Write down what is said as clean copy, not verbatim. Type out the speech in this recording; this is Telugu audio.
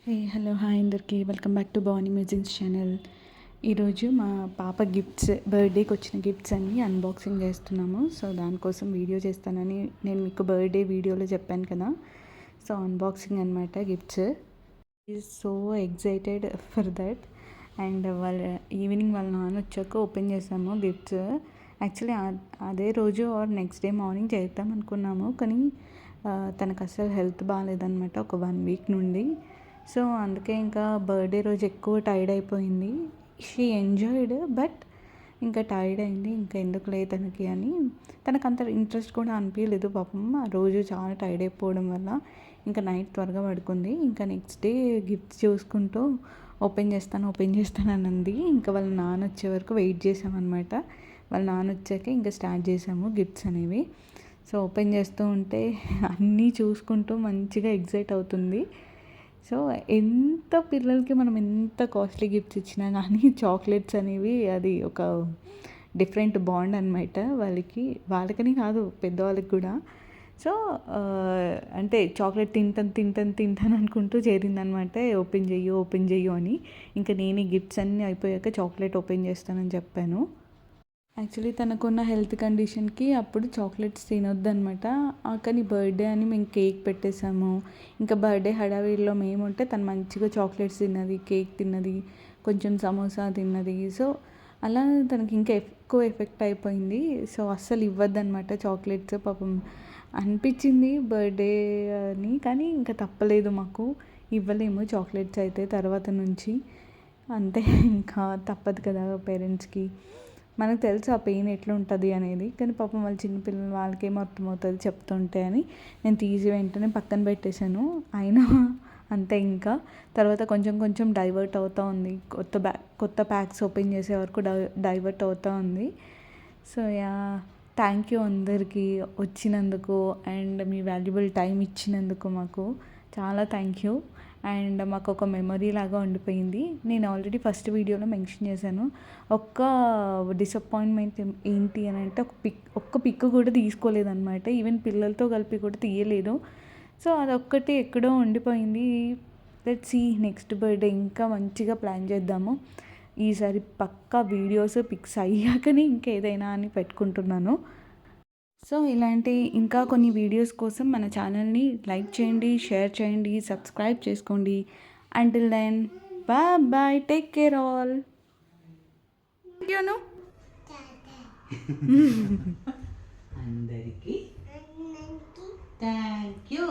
హలో హాయ్ అందరికీ welcome back to Bhavani musics channel. ఈరోజు మా పాప బర్త్డేకి వచ్చిన గిఫ్ట్స్ అన్నీ అన్బాక్సింగ్ చేస్తున్నాము. సో దానికోసం వీడియో చేస్తానని నేను మీకు బర్త్డే వీడియోలో చెప్పాను కదా. సో అన్బాక్సింగ్ అనమాట gifts. Is so excited for that. And evening వాళ్ళ నాన్న వచ్చాక ఓపెన్ చేసాము గిఫ్ట్స్. యాక్చువల్లీ అదే రోజు ఆర్ నెక్స్ట్ డే మార్నింగ్ చేద్దాం అనుకున్నాము, కానీ తనకు అసలు హెల్త్ బాగాలేదన్నమాట ఒక 1 వీక్ నుండి. సో అందుకే ఇంకా బర్త్డే రోజు ఎక్కువ టైర్డ్ అయిపోయింది. షీ ఎంజాయ్డ్ బట్ ఇంకా టైర్డ్ అయింది. ఇంకా ఎందుకులే తనకి అని తనకు అంత ఇంట్రెస్ట్ కూడా అనిపించలేదు పాపం. ఆ రోజు చాలా టైర్డ్ అయిపోవడం వల్ల ఇంకా నైట్ త్వరగా పడుకుంది. ఇంకా నెక్స్ట్ డే గిఫ్ట్స్ చూసుకుంటూ ఓపెన్ చేస్తాను అని అంది. ఇంకా వాళ్ళ నాన్న వచ్చే వరకు వెయిట్ చేసామన్నమాట. వాళ్ళ నాన్న వచ్చాక ఇంకా స్టార్ట్ చేసాము గిఫ్ట్స్ అనేవి. సో ఓపెన్ చేస్తూ ఉంటే అన్నీ చూసుకుంటూ మంచిగా ఎగ్జైట్ అవుతుంది. సో పిల్లలకి మనం ఎంత కాస్ట్లీ గిఫ్ట్స్ ఇచ్చినా కానీ చాక్లెట్స్ అనేవి అది ఒక డిఫరెంట్ బాండ్ అనమాట. వాళ్ళకని కాదు, పెద్దవాళ్ళకి కూడా. సో అంటే చాక్లెట్ తింటాను అనుకుంటూ చేరిందనమాట. ఓపెన్ చెయ్యు అని. ఇంకా నేను గిఫ్ట్స్ అన్నీ అయిపోయాక చాక్లెట్ ఓపెన్ చేస్తానని చెప్పాను. యాక్చువల్లీ తనకున్న హెల్త్ కండిషన్కి అప్పుడు చాక్లెట్స్ తినొద్దనమాట. కానీ బర్త్డే అని మేము కేక్ పెట్టేసాము. ఇంకా బర్త్డే హడావిడిలో మేము ఉంటే తను మంచిగా చాక్లెట్స్ తిన్నది, కేక్ తిన్నది, కొంచెం సమోసా తిన్నది. సో అలా తనకి ఇంకా ఎక్కువ ఎఫెక్ట్ అయిపోయింది. సో అస్సలు ఇవ్వద్దనమాట చాక్లెట్స్. పాపం అనిపించింది బర్త్డే అని, కానీ ఇంకా తప్పలేదు, మాకు ఇవ్వలేము చాక్లెట్స్ అయితే తర్వాత నుంచి. అంతే, ఇంకా తప్పదు కదా పేరెంట్స్కి. మనకు తెలుసు ఆ పెయిన్ ఎట్లా ఉంటుంది అనేది, కానీ పాపం వాళ్ళ చిన్నపిల్లలు వాళ్ళకేమో అర్థమవుతుంది చెప్తుంటే అని నేను తీసి వెంటనే పక్కన పెట్టేశాను. అయినా అంతే, ఇంకా తర్వాత కొంచెం డైవర్ట్ అవుతూ ఉంది. కొత్త ప్యాక్స్ ఓపెన్ చేసే వరకు డైవర్ట్ అవుతూ ఉంది. సో థ్యాంక్ యూ అందరికీ వచ్చినందుకు అండ్ మీ వాల్యుబుల్ టైం ఇచ్చినందుకు మాకు చాలా థ్యాంక్ యూ. అండ్ మాకు ఒక మెమరీ లాగా ఉండిపోయింది. నేను ఆల్రెడీ ఫస్ట్ వీడియోలో మెన్షన్ చేశాను. ఒక్క డిసప్పాయింట్మెంట్ ఏంటి అని అంటే ఒక్క పిక్ కూడా తీసుకోలేదన్నమాట. ఈవెన్ పిల్లలతో కలిపి కూడా తీయలేదు. సో అదొక్కటి ఎక్కడో ఉండిపోయింది. లెట్స్ సీ నెక్స్ట్ బర్త్డే ఇంకా మంచిగా ప్లాన్ చేద్దాము. ఈసారి పక్కా వీడియోస్ పిక్స్ అయ్యాకనే ఇంకేదైనా అని పెట్టుకుంటున్నాను. సో ఇలాంటి ఇంకా కొన్ని వీడియోస్ కోసం మన ఛానల్ని లైక్ చేయండి, షేర్ చేయండి, సబ్స్క్రైబ్ చేసుకోండి. Until then bye, take care all. అందరికీ థ్యాంక్ యూ.